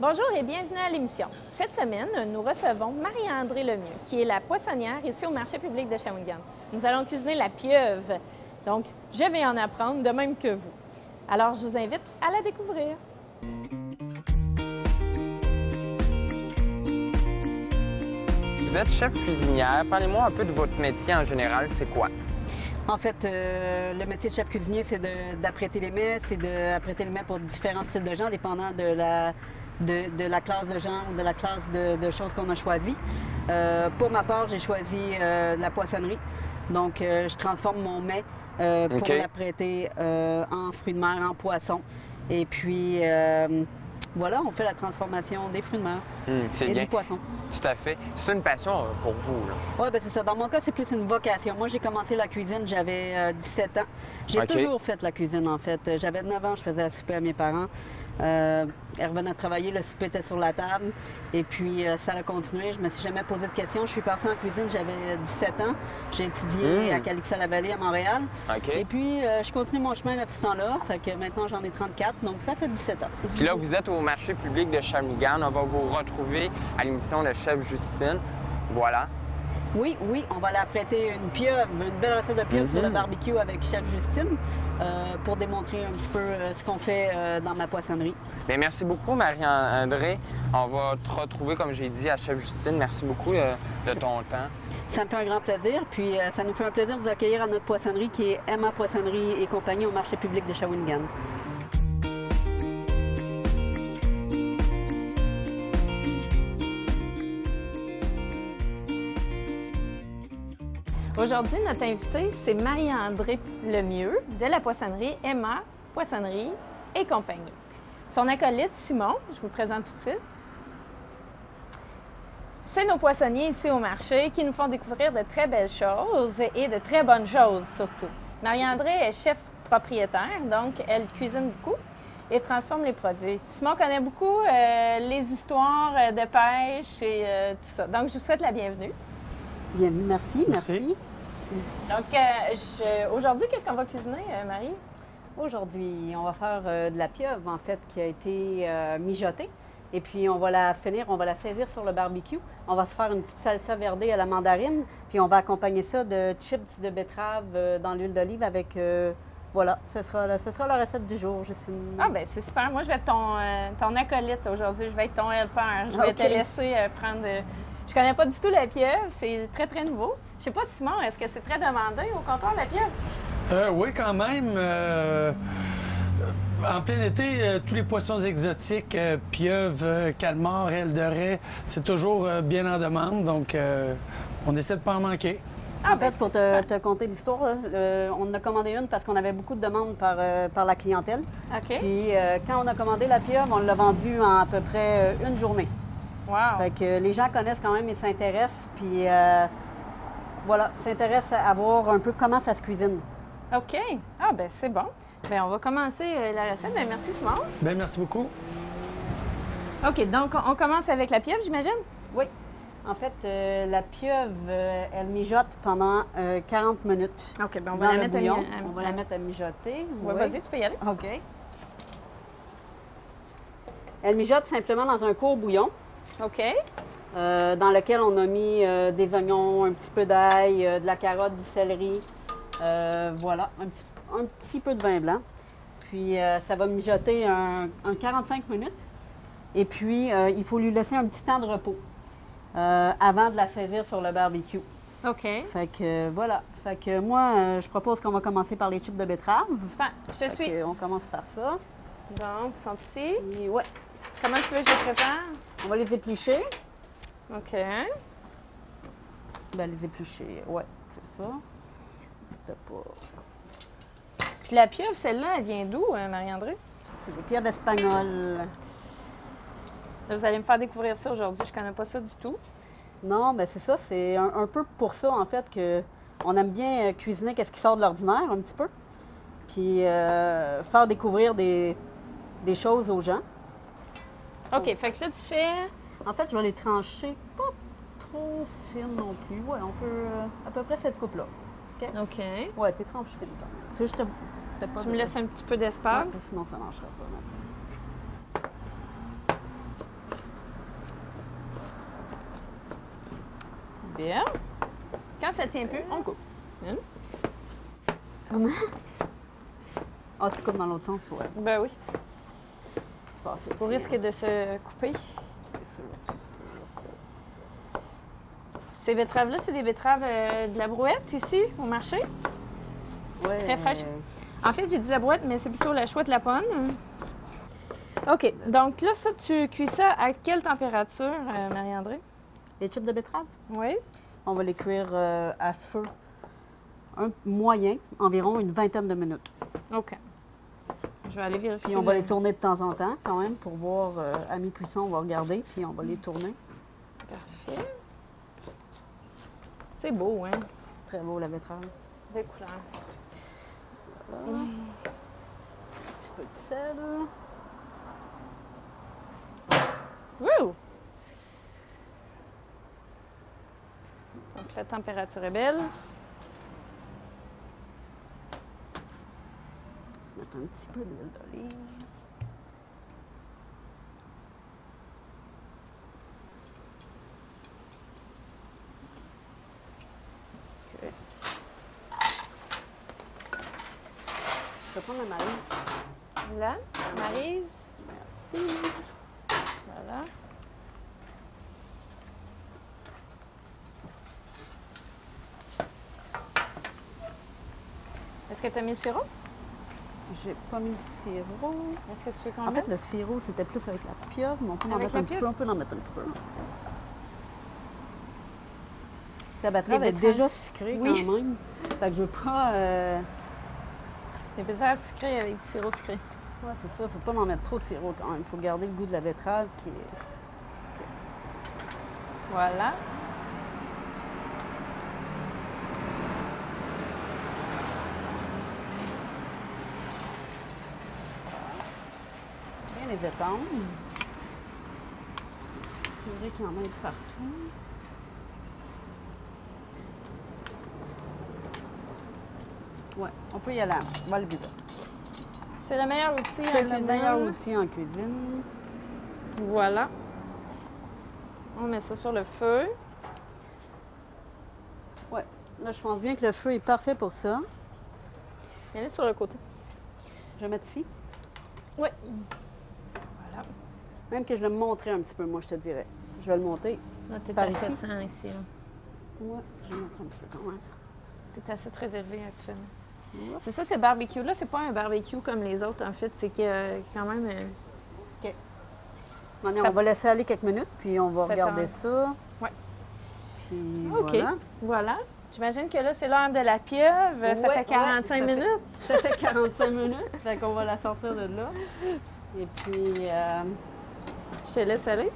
Bonjour et bienvenue à l'émission. Cette semaine, nous recevons Marie-André Lemieux, qui est la poissonnière ici au marché public de Shawinigan. Nous allons cuisiner la pieuvre, donc je vais en apprendre de même que vous. Alors, je vous invite à la découvrir. Vous êtes chef cuisinière. Parlez-moi un peu de votre métier en général, c'est quoi? En fait, le métier de chef cuisinier, c'est d'apprêter les mets, c'est d'apprêter les mets pour différents styles de gens, dépendant de la classe de gens ou de la classe de choses qu'on a choisies. Pour ma part, j'ai choisi la poissonnerie. Donc, je transforme mon mets pour l'apprêter en fruits de mer, en poisson. Et puis, voilà, on fait la transformation des fruits de mer et du poisson. Tout à fait. C'est une passion pour vous, là? Oui, bien c'est ça. Dans mon cas, c'est plus une vocation. Moi, j'ai commencé la cuisine, j'avais 17 ans. J'ai toujours fait la cuisine, en fait. J'avais 9 ans, je faisais à souper à mes parents. Elle revenait de travailler, le souper était sur la table. Et puis, ça a continué. Je me suis jamais posé de questions. Je suis partie en cuisine, j'avais 17 ans. J'ai étudié à Calixa-la-Vallée, à Montréal. Et puis, je continue mon chemin depuis ce temps-là. Fait que maintenant, j'en ai 34, donc ça fait 17 ans. Puis là, vous êtes au marché public de Shawinigan. On va vous retrouver à l'émission de Chef Justine. Voilà. Oui, on va l'apprêter une pieuvre, une belle recette de pieuvre sur le barbecue avec Chef Justine pour démontrer un petit peu ce qu'on fait dans ma poissonnerie. Bien, merci beaucoup, Marie-André. On va te retrouver, comme j'ai dit, à Chef Justine. Merci beaucoup de ton temps. Ça me fait un grand plaisir. Puis ça nous fait un plaisir de vous accueillir à notre poissonnerie qui est Emma Poissonnerie et compagnie au marché public de Shawinigan. Aujourd'hui, notre invitée, c'est Marie-André Lemieux de la poissonnerie Emma Poissonnerie et compagnie. Son acolyte, Simon, je vous le présente tout de suite. C'est nos poissonniers ici au marché qui nous font découvrir de très belles choses et de très bonnes choses surtout. Marie-André est chef propriétaire, donc elle cuisine beaucoup et transforme les produits. Simon connaît beaucoup les histoires de pêche et tout ça. Donc, je vous souhaite la bienvenue. Bienvenue, merci. Donc, aujourd'hui, qu'est-ce qu'on va cuisiner, Marie? Aujourd'hui, on va faire de la pieuvre, en fait, qui a été mijotée. Et puis, on va la finir, on va la saisir sur le barbecue. On va se faire une petite salsa verdée à la mandarine. Puis, on va accompagner ça de chips de betterave dans l'huile d'olive avec... voilà, ce sera la recette du jour, Justine. Ah, bien, c'est super. Moi, je vais être ton acolyte aujourd'hui. Je vais être ton helper. Je vais te laisser prendre... Je connais pas du tout la pieuvre. C'est très, très nouveau. Je sais pas, Simon, est-ce que c'est très demandé au comptoir, la pieuvre? Oui, quand même. En plein été, tous les poissons exotiques, pieuvres, calmars, ailes de raie, c'est toujours bien en demande. Donc, on essaie de ne pas en manquer. En fait, pour te conter l'histoire, on en a commandé une parce qu'on avait beaucoup de demandes par la clientèle. Puis, quand on a commandé la pieuvre, on l'a vendue en à peu près une journée. Wow! Fait que les gens connaissent quand même et s'intéressent. Puis, voilà, s'intéressent à voir un peu comment ça se cuisine. OK. Ah, bien, c'est bon. Bien, on va commencer la recette. Bien, merci, Simon. Bien, merci beaucoup. OK, donc on commence avec la pieuvre, j'imagine? Oui. En fait, la pieuvre, elle mijote pendant 40 minutes. OK, bien, on va la mettre on va la mettre à mijoter. Ouais, vas-y, tu peux y aller. OK. Elle mijote simplement dans un court bouillon. OK. Dans lequel on a mis des oignons, un petit peu d'ail, de la carotte, du céleri. Voilà, un petit peu de vin blanc. Puis, ça va mijoter un 45 minutes. Et puis, il faut lui laisser un petit temps de repos avant de la saisir sur le barbecue. OK. Fait que, voilà. Fait que moi, je propose qu'on va commencer par les chips de betterave. Super, je te suis. On commence par ça. Donc, ils sont ici. Et ouais. Comment tu veux que je les prépare? On va les éplucher. OK. Ben, les éplucher, ouais, c'est ça. Puis la pieuvre, celle-là, elle vient d'où, Marie-André? C'est des pieuvres espagnoles. Là, vous allez me faire découvrir ça aujourd'hui. Je connais pas ça du tout. Non, ben c'est ça. C'est un peu pour ça, en fait, qu'on aime bien cuisiner qu'est-ce qui sort de l'ordinaire, un petit peu. Puis faire découvrir des choses aux gens. OK, fait que là, tu fais... En fait, je vais les trancher pas trop fines non plus. Ouais, on peut à peu près cette coupe-là. OK. Ouais, t'es tranché fine quand même. Tu sais, tu me laisses un petit peu d'espace. Ouais, sinon, ça ne marchera pas. Bien. Quand ça tient plus, on coupe. Hein? Comment? Ah, tu coupes dans l'autre sens, ouais. Ben oui. Facile, Au c'est- risque de se couper. C'est sûr, c'est sûr. Ces betteraves-là, c'est des betteraves de la brouette ici, au marché. Ouais, Très fraîche. En fait, j'ai dit la brouette, mais c'est plutôt la chouette lapone. OK. Donc là, ça, tu cuis ça à quelle température, Marie-André? Les chips de betterave, Oui. on va les cuire à feu moyen, environ une vingtaine de minutes. OK. Je vais aller vérifier. Puis on va les tourner de temps en temps, quand même, pour voir, à mi-cuisson, on va regarder, puis on va les tourner. Parfait. C'est beau, hein? C'est très beau, la betterave. Belle couleur. Voilà. Un petit peu de sel. Wouh! Donc la température est belle. On va se mettre un petit peu d'huile d'olive. OK. Je vais prendre la marise. Là, Maryse. Merci. Voilà. Est-ce que tu as mis le sirop? J'ai pas mis de sirop. Est-ce que tu veux qu'on En le fait, mette? le sirop, c'était plus avec la pieuvre, mais on peut en Avec mettre la un petit peu. pieuvre? On peut en mettre un petit peu. Si la betterave Les est betteraves. déjà sucrée Oui. quand même. Fait que je veux pas... Des betteraves sucrées avec du sirop sucré. Ouais, c'est ça. Faut pas en mettre trop de sirop quand même. Il faut garder le goût de la betterave qui est... Voilà. Bien les étendre. C'est vrai qu'il y en a partout. Ouais, on peut y aller. On va le vider. C'est le meilleur outil en C'est le cuisine. meilleur outil en cuisine. Voilà. On met ça sur le feu. Ouais. Là, je pense bien que le feu est parfait pour ça. Mets-le sur le côté. Je vais mettre ici. Oui. Voilà. Même que je le montrais un petit peu, moi, je te dirais. Je vais le monter. Là, t'es Par à ici? 700 ici. Là. Ouais, je vais le montrer un petit peu quand même. T'es assez très élevé actuellement. Ouais. C'est ça, c'est barbecue. Là, c'est pas un barbecue comme les autres, en fait. C'est que quand même... Maintenant, Ça- on va laisser aller quelques minutes, puis on va Ça regarder tend. ça. Ouais. Puis OK. voilà. Voilà. J'imagine que là, c'est l'heure de la pieuvre. Ça Ouais, fait 45 ça fait- minutes. Ça fait 45 minutes, fait qu'on va la sortir de là. Et puis, Je te laisse aller.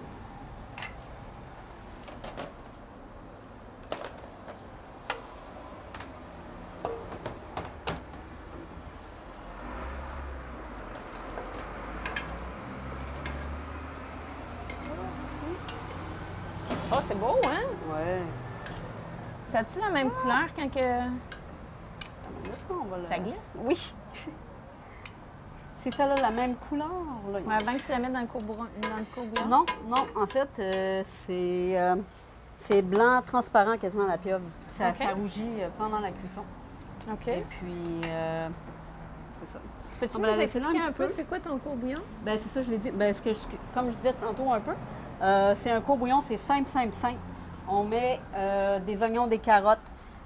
Oh, c'est beau, hein? ouais. Ça a-tu la même couleur quand que... On va Ça glisse? Oui. C'est ça, là, la même couleur. Là. Ouais, avant que tu la mettes dans le courbouillon. Non, non, en fait, c'est blanc, transparent quasiment la pieuvre. Ça, OK. ça rougit pendant la cuisson. OK. Et puis, c'est ça. Peux-tu On va la nous laisser là expliquer un un petit peu peu? c'est quoi ton courbouillon? Ben c'est ça, je l'ai dit. Ben, comme je disais tantôt un peu, c'est un courbouillon, c'est simple, simple, simple. On met des oignons, des carottes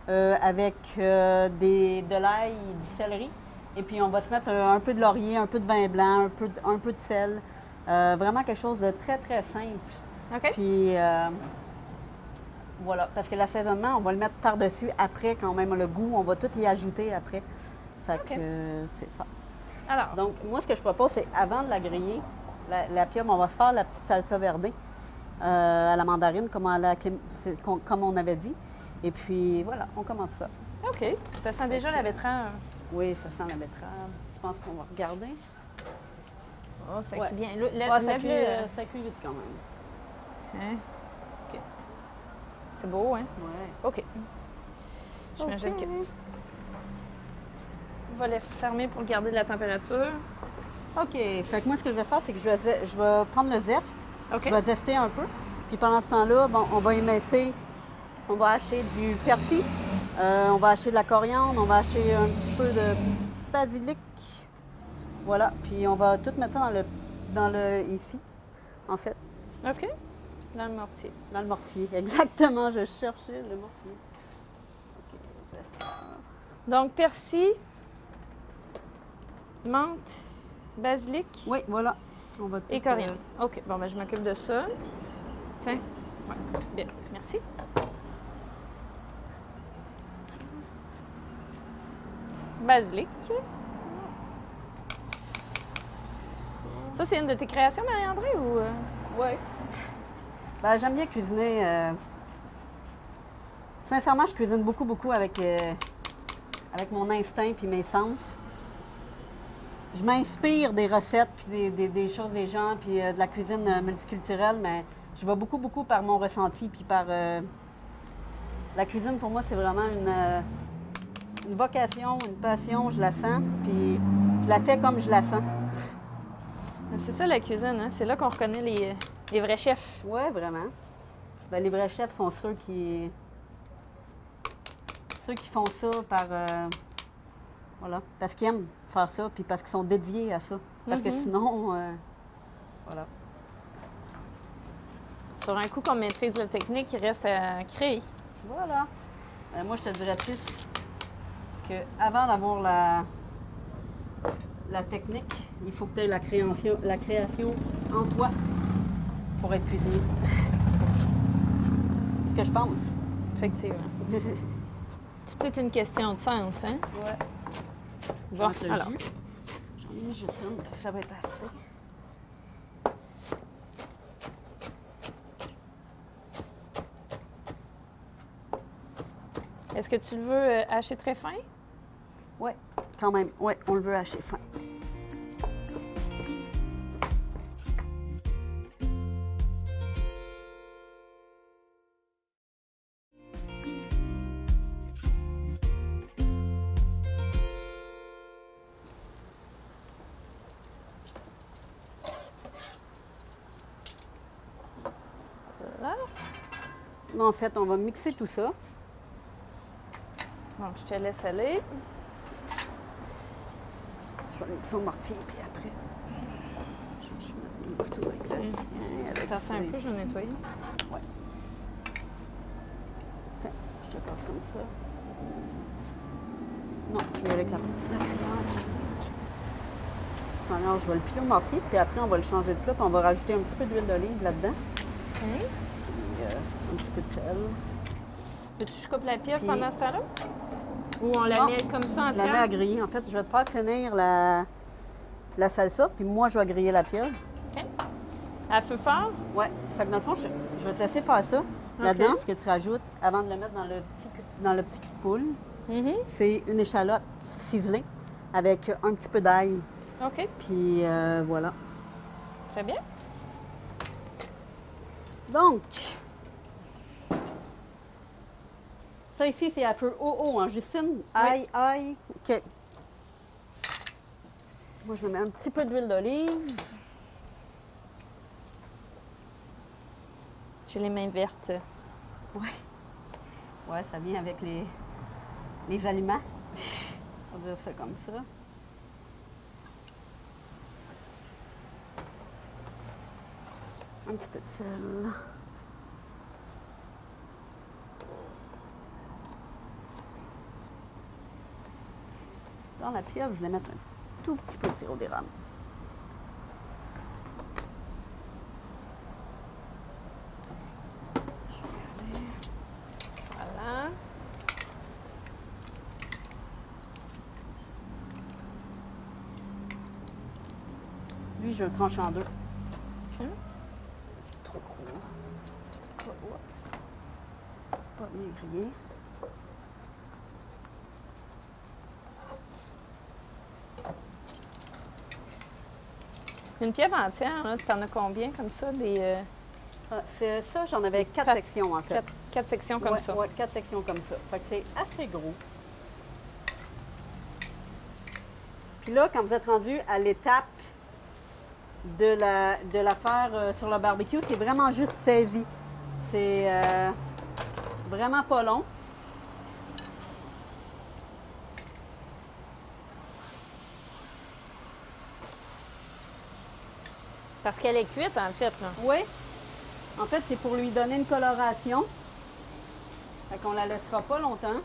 avec de l'ail et du céleri. Et puis, on va se mettre un peu de laurier, un peu de vin blanc, un peu de sel. Vraiment quelque chose de très, très simple. OK. Puis, voilà. Parce que l'assaisonnement, on va le mettre par-dessus après, quand même, le goût. On va tout y ajouter après. Fait OK. que c'est ça. Alors, Donc, moi, ce que je propose, c'est avant de la griller, la pieuvre, on va se faire la petite salsa verde à la mandarine, comme on avait dit. Et puis, voilà, on commence ça. OK. Ça sent déjà la betterave. Oui, ça sent la betterave. Je pense qu'on va regarder. Oh, ça Ouais. cuit bien. Ouais, ça cuit vite quand même. Tiens. OK. C'est beau, hein? Ouais. OK. J'imagine que... On va les fermer pour garder la température. OK. Fait que moi, ce que je vais faire, c'est que je vais prendre le zeste. OK. Je vais zester un peu. Puis pendant ce temps-là, bon, on va émincer On va hacher du persil, on va hacher de la coriandre, on va hacher un petit peu de basilic. Voilà, puis on va tout mettre ça ici, en fait, OK. Dans le mortier. dans le mortier. Exactement, je cherchais le mortier. OK, Donc, persil, menthe, basilic oui, voilà. On va tout, et coriandre. OK. Bon, ben, je m'occupe de ça. Tiens. Ouais. Bien. Merci. Basilic. Ça, c'est une de tes créations, Marie-André, ou... Oui. Ben, j'aime bien cuisiner. Sincèrement, je cuisine beaucoup avec mon instinct puis mes sens. Je m'inspire des recettes puis des choses des gens puis de la cuisine multiculturelle, mais je vais beaucoup par mon ressenti puis par... La cuisine, pour moi, c'est vraiment une vocation, une passion. Je la sens, puis je la fais comme je la sens. C'est ça, la cuisine, hein? C'est là qu'on reconnaît les vrais chefs. Oui, vraiment. Ben, les vrais chefs sont ceux qui font ça voilà, parce qu'ils aiment faire ça, puis parce qu'ils sont dédiés à ça. Parce que sinon, voilà. Sur un coup qu'on maîtrise la technique, il reste à créer. Voilà. Moi, je te dirais plus qu'avant d'avoir la technique, il faut que tu aies la création en toi pour être cuisinier. C'est ce que je pense. Effectivement. Tout est une question de sens, hein? Ouais. Bon, Le alors. jus. J'en ai mis juste une, parce que ça va être assez. Est-ce que tu le veux hacher très fin? Oui, quand même. Oui, on le veut hacher fin. Là. Là, en fait, on va mixer tout ça. Donc, je te laisse aller. Je vais le mixer au mortier, puis après, je mets le couteau avec la tienne, avec Tasse ça un peu, je vais ici. nettoyer. Ouais. Tiens, je te tasse comme ça. Non, je vais avec la cuillère. Alors, je vais le plier au mortier, puis après, on va le changer de plat, puis on va rajouter un petit peu d'huile d'olive là-dedans. OK. Puis un petit peu de sel. Veux-tu que je coupe la pieuvre Puis- pendant ce temps-là? Ou on la Non, met comme ça Je la mets à entière? griller. En fait, je vais te faire finir la salsa, puis moi, je vais griller la pieuvre. OK. À feu fort? Ouais. Fait que dans le fond, je vais te laisser faire ça. Là-dedans, ce que tu rajoutes avant de le mettre dans le petit cul de poule, c'est une échalote ciselée avec un petit peu d'ail. OK. Puis voilà. Très bien. Donc, ça ici, c'est à feu haut, hein, Justine? Aïe, aïe. OK. Moi, je vais mettre un petit peu d'huile d'olive. J'ai les mains vertes. Ouais. Ouais, ça vient avec les aliments. On va dire ça comme ça. Un petit peu de sel. Dans la pieuvre, je vais mettre un tout petit peu de sirop d'érable. Voilà. Lui, je le tranche en deux. OK. C'est trop gros. Pas bien grillé. Une pieuvre entière, là, tu en as combien comme ça? Ah, c'est ça, j'en avais quatre Quatre- sections en fait. Quatre sections comme Ouais, ça. ouais, 4 sections comme ça. Fait que c'est assez gros. Puis là, quand vous êtes rendu à l'étape de la faire sur le barbecue, c'est vraiment juste saisi. C'est Vraiment pas long. Parce qu'elle est cuite, en fait, là. Oui. En fait, c'est pour lui donner une coloration. Fait qu'on la laissera pas longtemps.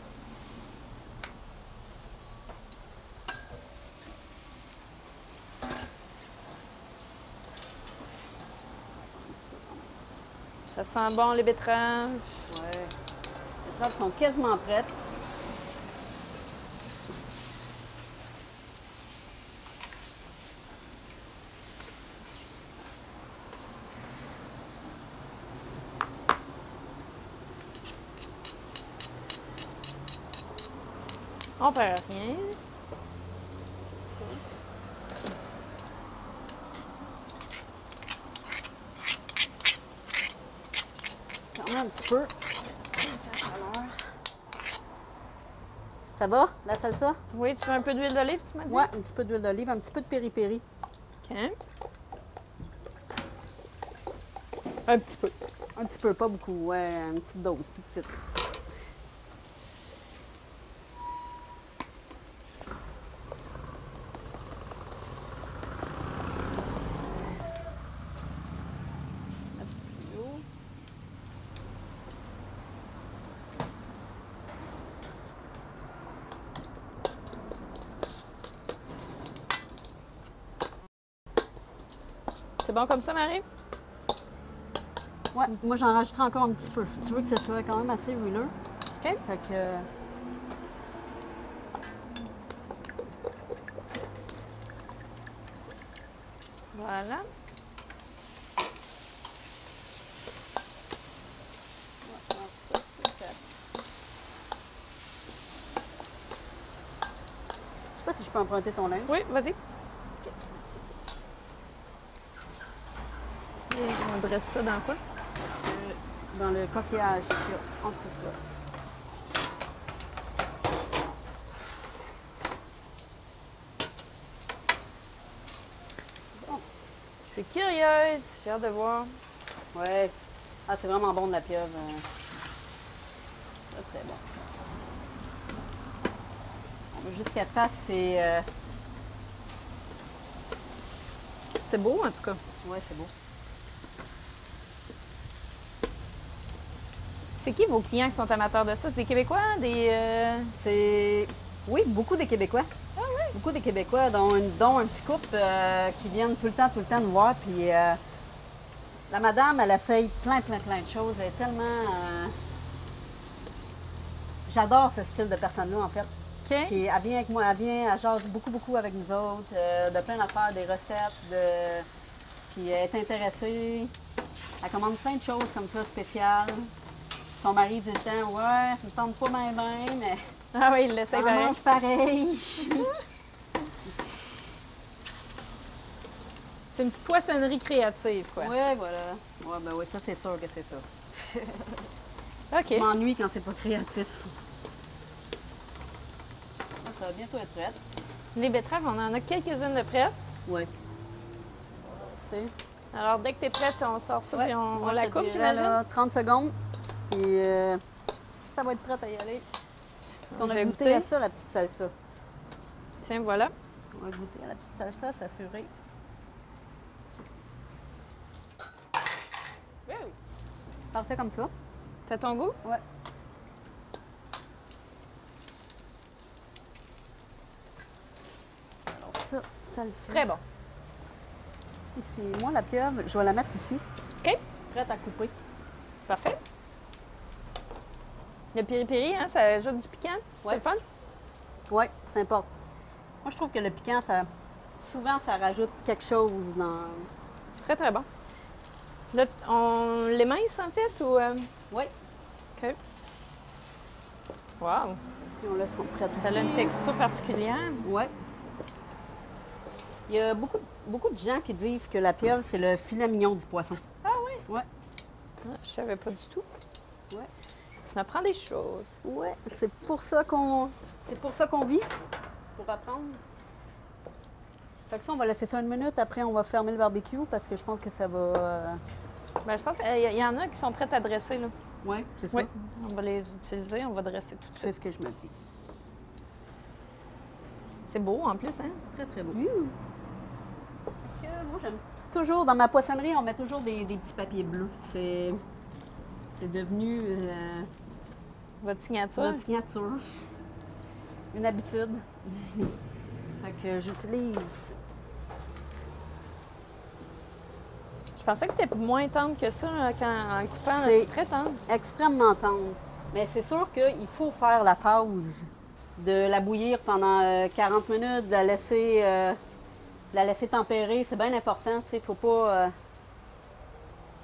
Ça sent bon, les betteraves. Ouais. Les betteraves sont quasiment prêtes. On perd rien. Quand même un petit peu. Ça va, la salsa? Oui, tu veux un peu d'huile d'olive, tu m'as dit? Ouais, un petit peu d'huile d'olive, un petit peu de piri-piri. OK. Un petit peu. Un petit peu, pas beaucoup. Ouais, une petite dose, toute petite. C'est bon comme ça, Marie? Ouais, moi j'en rajouterai encore un petit peu. Tu veux que ce soit quand même assez huileux. OK. Fait que. Voilà. Je sais pas si je peux emprunter ton linge. Oui, vas-y. Et on dresse ça dans quoi? Dans le coquillage qu'il y a en dessous de ça. Je suis curieuse. J'ai hâte de voir. Ouais. Ah, c'est vraiment bon de la pieuvre. C'est très bon. On veut juste qu'elle fasse ses. C'est beau, en tout cas. Ouais, c'est beau. C'est qui vos clients qui sont amateurs de ça? C'est des Québécois? C'est. Oui, beaucoup des Québécois. Ah oui? Beaucoup des Québécois, dont un petit couple qui viennent tout le temps nous voir. Puis la madame, elle essaye plein de choses. Elle est tellement. J'adore ce style de personne-là, en fait. OK. Puis elle vient avec moi, elle jase beaucoup avec nous autres, de plein d'affaires, des recettes, puis elle est intéressée. Elle commande plein de choses comme ça, spéciales. Son mari dit le temps, ouais, ça me tente pas bien, mais Ah oui, il l'essaie on pareil. mange pareil. C'est une poissonnerie créative, quoi. Ouais, voilà. Ouais, ben oui, ça c'est sûr que c'est ça. OK. Je m'ennuie quand c'est pas créatif. Ça va bientôt être prête. Les betteraves, on en a quelques-unes de prêtes. Oui. C'est. Alors, dès que tu es prête, on sort ça et on Moi, la je te coupe, dirais, j'imagine? là, 30 secondes. Puis ça va être prête à y aller. On Je a vais goûté goûter. à ça, la petite salsa. Tiens, voilà. On va goûter à la petite salsa, s'assurer. Oui. Parfait comme ça. T'as ton goût? Ouais. Alors ça le fait. Très bon. Ici, moi, la pieuvre, je vais la mettre ici, OK. prête à couper. Parfait. Le piri-piri, hein, ça ajoute du piquant. Ouais. C'est le fun? Oui, c'est important. Moi, je trouve que le piquant, souvent, ça rajoute quelque chose dans... C'est très, très bon. Là, on l'émince, en fait, ou... Oui. OK. Wow! Si on laisse prête Ça a une texture particulière. Oui. Il y a beaucoup de gens qui disent que la pieuvre, c'est le filet mignon du poisson. Ah oui? Oui. Ah, je savais pas du tout. Ouais. Tu m'apprends des choses. Ouais, c'est pour ça qu'on vit, pour apprendre. Fait que ça, on va laisser ça 1 minute. Après, on va fermer le barbecue parce que je pense que ça va. Ben, je pense qu'il y en a qui sont prêtes à dresser, là. Oui, c'est ça. Oui, on va les utiliser, on va dresser tout ça. C'est ce que je me dis. C'est beau en plus, hein? Très, très beau. Moi, j'aime toujours, dans ma poissonnerie, on met toujours des petits papiers bleus. C'est devenu Votre signature? notre signature. Une habitude. Fait que j'utilise. Je pensais que c'était moins tendre que ça en coupant. C'est- C'est très tendre. Extrêmement tendre. Mais c'est sûr qu'il faut faire la phase de la bouillir pendant 40 minutes, de la laisser tempérer. C'est bien important. Il ne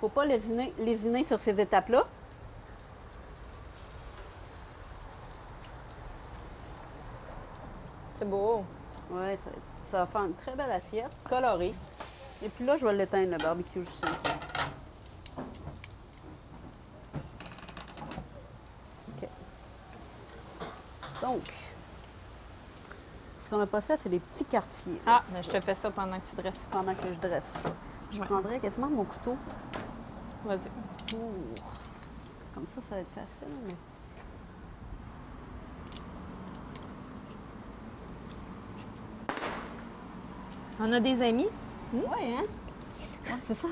faut pas lésiner sur ces étapes-là. C'est beau. Oui, ça va faire une très belle assiette, colorée. Et puis là, je vais l'éteindre, le barbecue, juste ça. OK. Donc, ce qu'on n'a pas fait, c'est les petits quartiers. Ah, mais je te fais ça pendant que tu dresses. Pendant que je dresse. Je Ouais. prendrais quasiment mon couteau. Vas-y. Comme ça va être facile. Mais... On a des amis. Oui, hein? Ouais, c'est ça.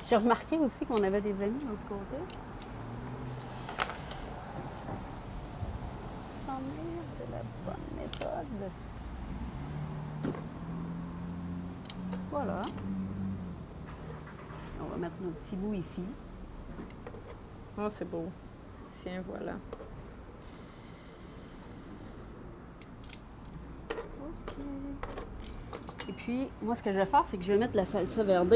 J'ai remarqué aussi qu'on avait des amis de l'autre côté. C'en est de la bonne méthode. Voilà. On va mettre nos petits bouts ici. Oh, c'est beau. Tiens, voilà. OK. Et puis, moi, ce que je vais faire, c'est que je vais mettre la salsa verde.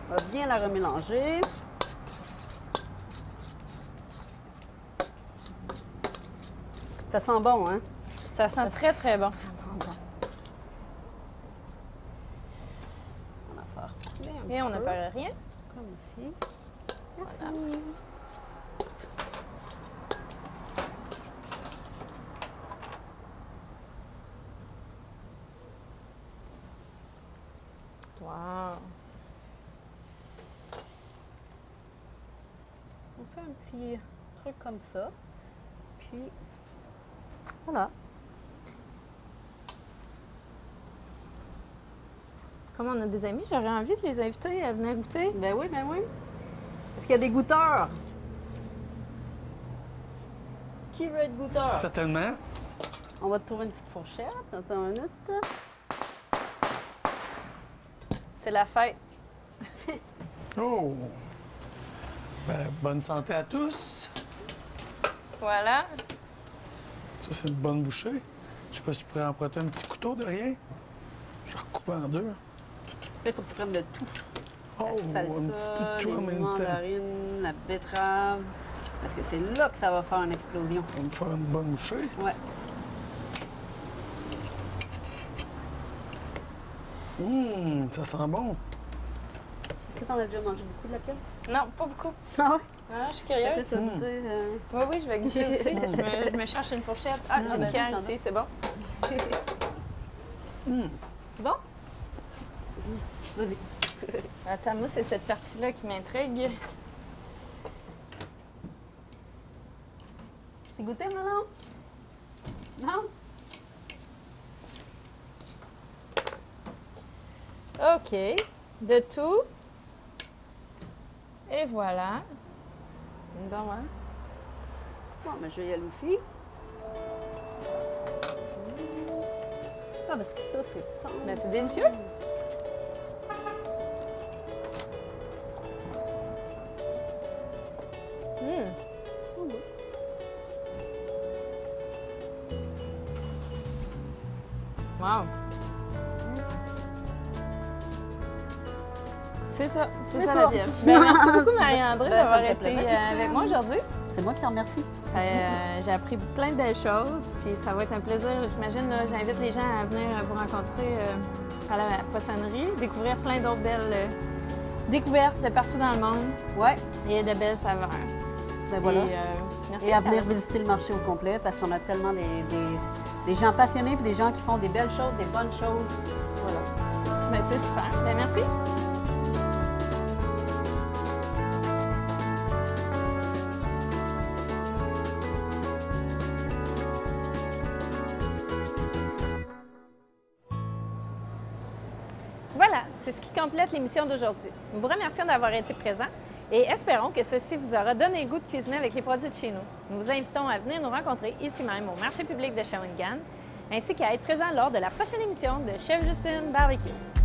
On va bien la remélanger. Ça sent bon, hein? Ça sent très, très bon. On va faire couler un Et petit on n'a peu, peur rien. comme ici. Voilà. Merci. Wow. On fait un petit truc comme ça. Puis, voilà. Comme on a des amis, j'aurais envie de les inviter à venir goûter. Ben oui, ben oui. Est-ce qu'il y a des goûteurs? Qui veut être goûteur? Certainement. On va te trouver une petite fourchette. Attends une minute. C'est la fête. Oh! Ben, bonne santé à tous. Voilà. Ça, c'est une bonne bouchée. Je sais pas si tu pourrais emprunter un petit couteau de rien. Je vais recouper en deux. Là, il faut que tu prennes de tout. Oh, La un petit peu salsa, de tout en les même temps. mandarines, la betterave. Parce que c'est là que ça va faire une explosion. On va me faire une bonne bouchée. Ouais. Ça sent bon. Est-ce que tu en as déjà mangé beaucoup de la pieuvre? Non, pas beaucoup. Ah ouais? Ah, je suis Fait que curieuse. tu as goûté, Oui, oui, je vais goûter aussi. Je me cherche une fourchette. Ah, j'ai une ben, canne j'en ai. ici, c'est bon. Bon? Vas-y. Attends, moi, c'est cette partie-là qui m'intrigue. T'as goûté, Manon? Non? OK. De tout. Et voilà. Donc, hein? Bon, mais je vais y aller aussi. Ah, parce que ça, c'est tendre. Mais c'est délicieux. Wow. C'est ça. C'est ça, la bière. Ben, merci beaucoup, Marie-André, Ben, ça d'avoir me fait été plaisir. avec moi aujourd'hui. C'est moi qui te remercie. J'ai appris plein de belles choses, puis ça va être un plaisir. J'imagine, là, j'invite les gens à venir vous rencontrer à la poissonnerie, découvrir plein d'autres belles découvertes de partout dans le monde Ouais. et de belles saveurs. Ben voilà. Et, merci Et à venir Carole. visiter le marché au complet parce qu'on a tellement des gens passionnés et des gens qui font des belles choses, des bonnes choses. Voilà. Ben, c'est super. Ben, merci. c'est ce qui complète l'émission d'aujourd'hui. Nous vous remercions d'avoir été présents et espérons que ceci vous aura donné le goût de cuisiner avec les produits de chez nous. Nous vous invitons à venir nous rencontrer ici même au marché public de Shawinigan, ainsi qu'à être présent lors de la prochaine émission de Chef Justine Barbecue.